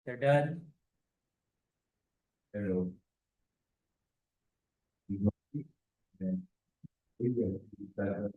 They're done. Hello. And we will start.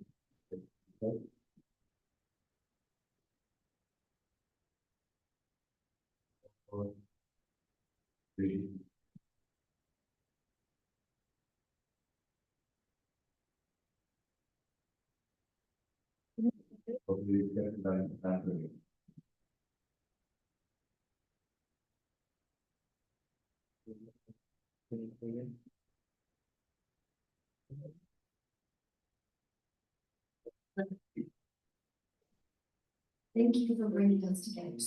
Thank you for bringing us together.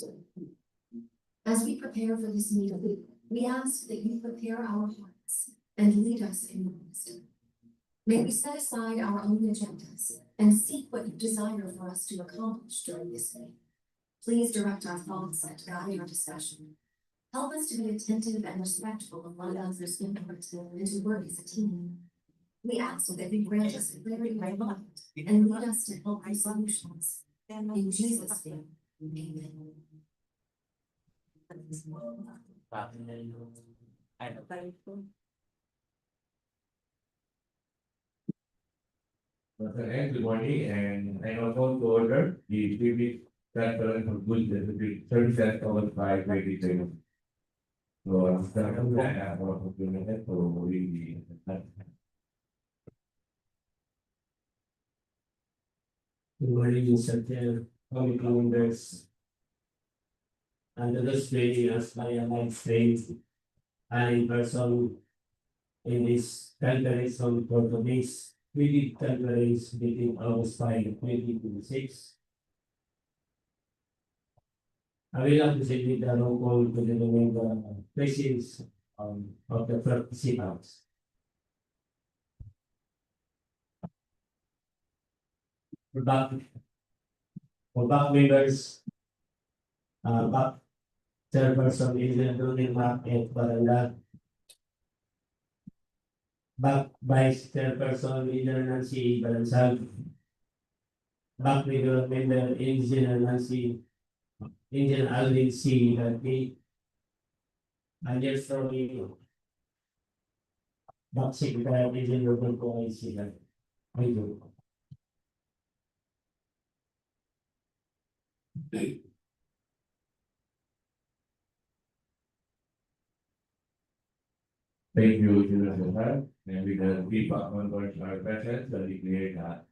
As we prepare for this meeting, we ask that you prepare our hearts and lead us in your wisdom. May we set aside our own agendas and seek what you desire for us to accomplish during this day. Please direct our thoughts and guide our discussion. Help us to be attentive and respectful of one another's input and to work as a team. We ask that you grant us clarity of mind and lead us to healthy solutions. In Jesus' name, amen. Good morning, and I now call to order the previous conference of good services over 5:23. So, I'm starting to have a opportunity to read the. Good morning, Mr. Chair, committee members. Under this day, as by a Magsaysay, and in person in this conference on for today's video conference meeting August 5, 2026. I will now proceed with the roll call to determine the presence of the participants. For back members, back chairperson Engineer Rodin Mark at Balingasag, back vice chairperson Engineer Nancy Balingasag, back regular member Engineer Nancy, Engineer Alvin C. Dati, and yes, from you, back secretary Engineer Rodin ko ay sila. Thank you. Thank you, Engineer Sir, and with the feedback members are present, that we create a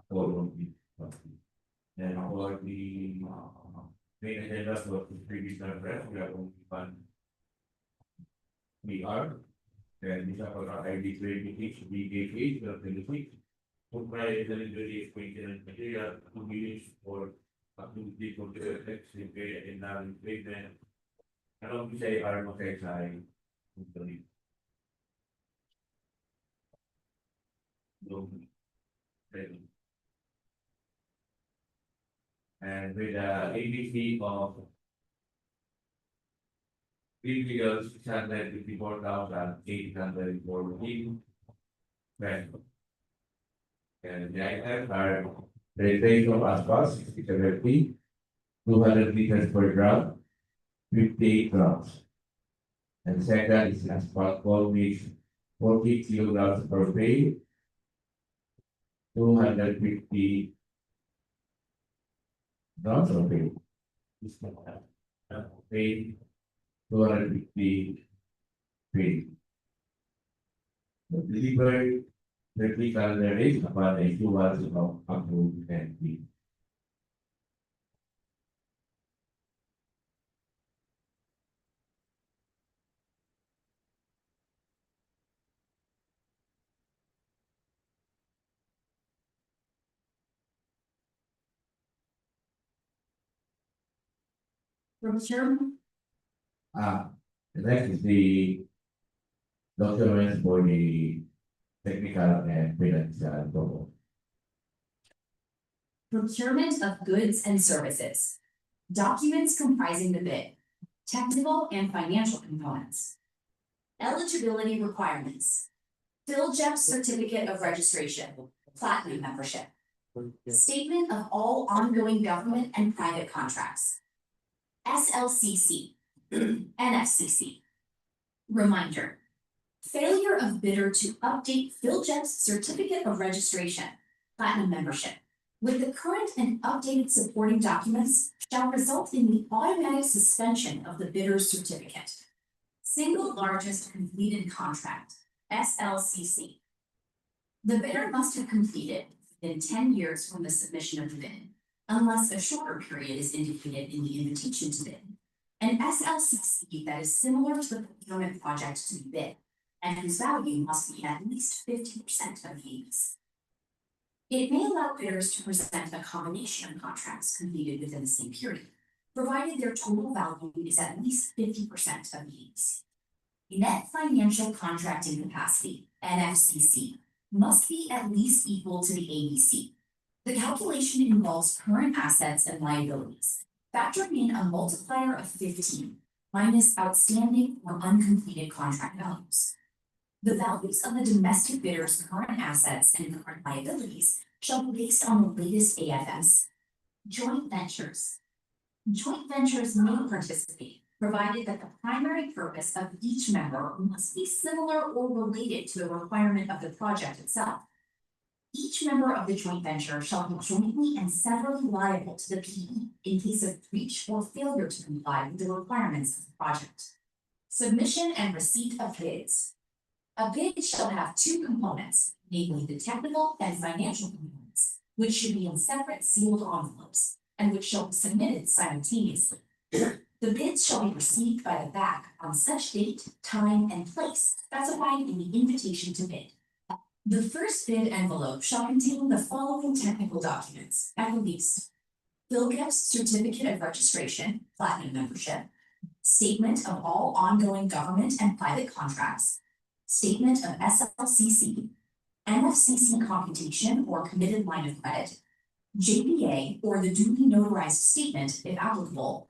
forum. And for the main agenda for the previous conference, we have only one BR, and these are for our ID training, BKH, the benefit. Comprise the delivery of maintenance material, 2 minutes for activity for the text, repair, and non-payment. Along BCIR, Magsaysay, and with the ABC of billion 654,814. And the items are registration of asphalt 6070, 200 liters per gram, 58 grams. And second is asphalt coal mix 40 kilograms per bay, 250 grams of bay. Bay, 250 bay. Delivered 30 calendar days upon a few hours of approved and fee. Procurement. The next is the documents for the technical and financial. Procurement of goods and services. Documents comprising the bid. Technical and financial components. Eligibility requirements. PhilJEP certificate of registration, platinum membership. Statement of all ongoing government and private contracts. SLCC, NFCC. Reminder: failure of bidder to update PhilJet's certificate of registration, platinum membership, with the current and updated supporting documents shall result in the automatic suspension of the bidder's certificate. Single largest completed contract, SLCC. The bidder must have completed within 10 years from the submission of the bid, unless a shorter period is indicated in the invitation to bid. An SLCC that is similar to the procurement project to be bid, and whose value must be at least 50% of the ABC. It may allow bidders to present a combination of contracts completed within the same period, provided their total value is at least 50% of the ABC. Net financial contracting capacity, NFCC, must be at least equal to the ABC. The calculation involves current assets and liabilities, factoring in a multiplier of 15 minus outstanding or uncompleted contract values. The values of the domestic bidder's current assets and current liabilities shall be based on the latest AFS. Joint ventures. Joint ventures may participate, provided that the primary purpose of each member must be similar or related to the requirement of the project itself. Each member of the joint venture shall be jointly and severally liable to the PE in case of breach or failure to comply with the requirements of the project. Submission and receipt of bids. A bid shall have two components, namely the technical and financial components, which should be in separate sealed envelopes, and which shall be submitted simultaneously. The bids shall be received by the BAC on such date, time, and place specified in the invitation to bid. The first bid envelope shall contain the following technical documents, at the least: PhilJet's certificate of registration, platinum membership, statement of all ongoing government and private contracts, statement of SLCC, NFCC computation or committed line of credit, JPA or the duly notarized statement, if applicable,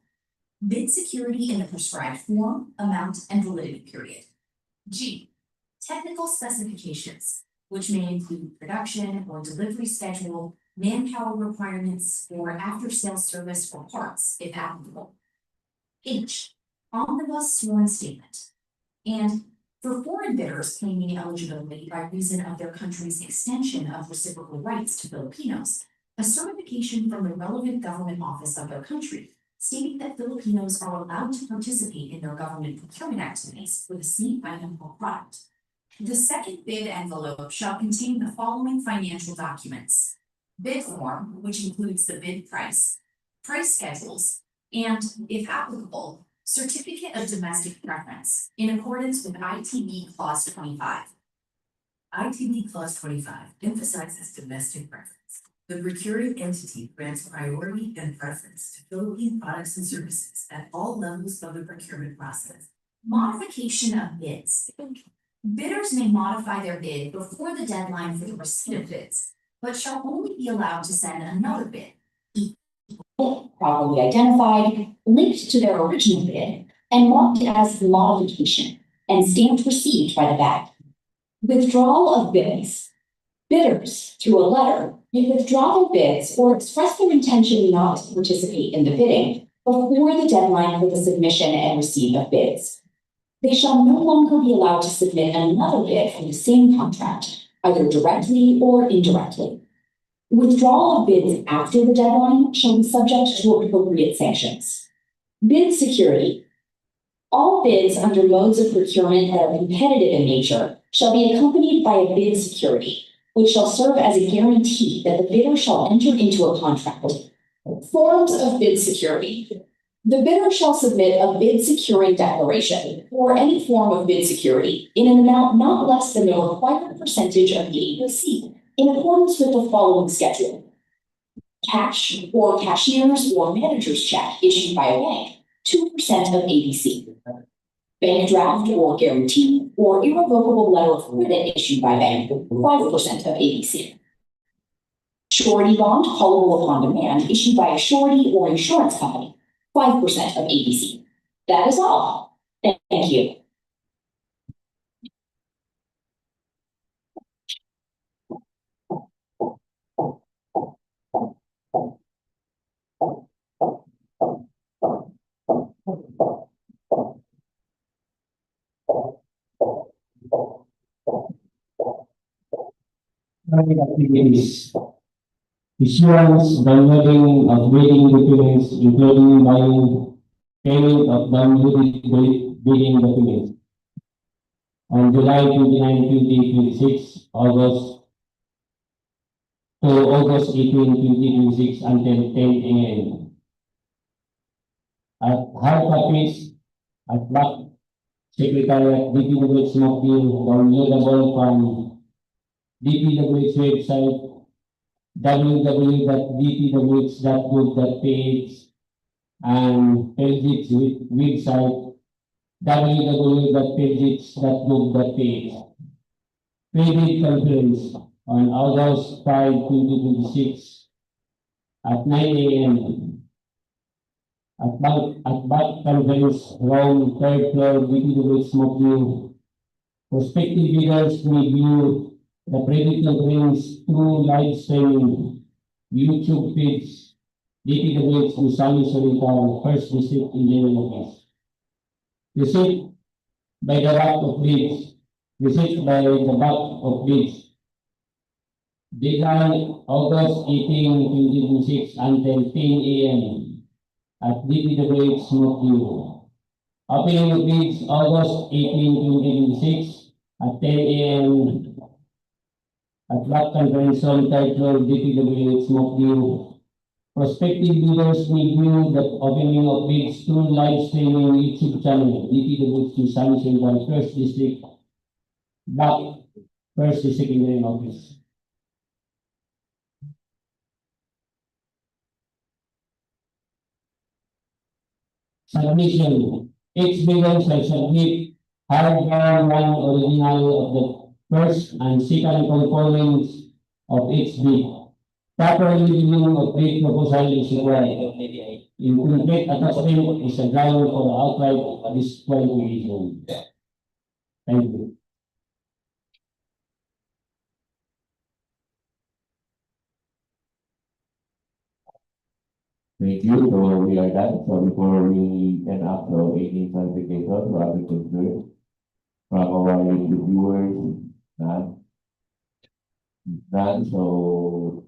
bid security in the prescribed form, amount, and validity period. G. Technical specifications, which may include production or delivery schedule, manpower requirements, or after-sales service or parts, if applicable. H. Omnibus sworn statement. And for foreign bidders claiming eligibility by reason of their country's extension of reciprocal rights to Filipinos, a certification from the relevant government office of their country stating that Filipinos are allowed to participate in their government procurement activities for the same item or product. The second bid envelope shall contain the following financial documents: bid form, which includes the bid price, price schedules, and, if applicable, certificate of domestic preference in accordance with ITB Clause 25. ITB Clause 25 emphasizes domestic preference. The procuring entity grants priority and preference to Philippine products and services at all levels of the procurement process. Modification of bids. Bidders may modify their bid before the deadline for the receipt of bids, but shall only be allowed to send another bid, properly identified, linked to their original bid, and marked as modification, and stamped received by the BAC. Withdrawal of bids. Bidders, through a letter, may withdraw their bids or express their intention not to participate in the bidding before the deadline for the submission and receipt of bids. They shall no longer be allowed to submit another bid for the same contract, either directly or indirectly. Withdrawal of bids after the deadline shall be subject to appropriate sanctions. Bid security. All bids under modes of procurement that are competitive in nature shall be accompanied by a bid security, which shall serve as a guarantee that the bidder shall enter into a contract. Forms of bid security. The bidder shall submit a bid securing declaration or any form of bid security in an amount not less than the required percentage of the ABC in accordance with the following schedule: cash or cashier's or manager's check issued by a bank, 2% of ABC. Bank draft or guarantee or irrevocable letter of credit issued by bank, 5% of ABC. Surety bond callable upon demand issued by a surety or insurance company, 5% of ABC. That is all. Thank you. current activities. Issuance, downloading of bidding documents, including buying, payment of downloaded bidding documents. On July 29, 2026, August 18, 2026 until 10 a.m. At hard copies at back Secretariat DPWH downloadable from DPWH website www.dpwh.gov.ph and Pelgit's website www.pelgits.gov.ph. Credit conference on August 5, 2026 at 9 a.m. at back conference room, third floor, DPWH Smoking. Prospective bidders may view the credit conference through live streaming YouTube page, DPWH Misamis Oriental, First District Engineering Office. Receipt by the back of bids. Deadline August 18, 2026 until 10 a.m. at DPWH Smoking. Opening of bids August 18, 2026 at 10 a.m. at back conference room, third floor, DPWH Smoking. Prospective bidders may view the opening of bids through live streaming YouTube channel, DPWH Misamis Oriental, First District, back First District Engineering Office. Submission. Each bidder shall submit hardbound one original of the first and second components of each bid. Proper reviewing of bid proposal is required. Incomplete attachment is a ground for outright disqualification. Thank you. Thank you. So we are done. So before we end up the 18 clarification, we have to conclude from our YouTube viewers, none. So,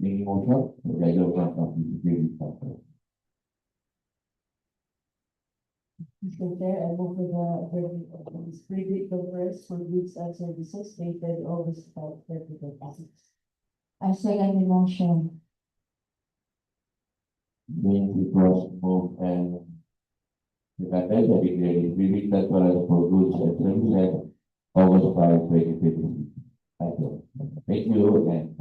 any motion? I don't have something to give you. Mr. Chair, I move for the verdict of this credit conference for goods and services dated August 5, 2026. I second the motion. Being it was moved and seconded, I declare it credit conference for goods and services August 5, 2026. Thank you and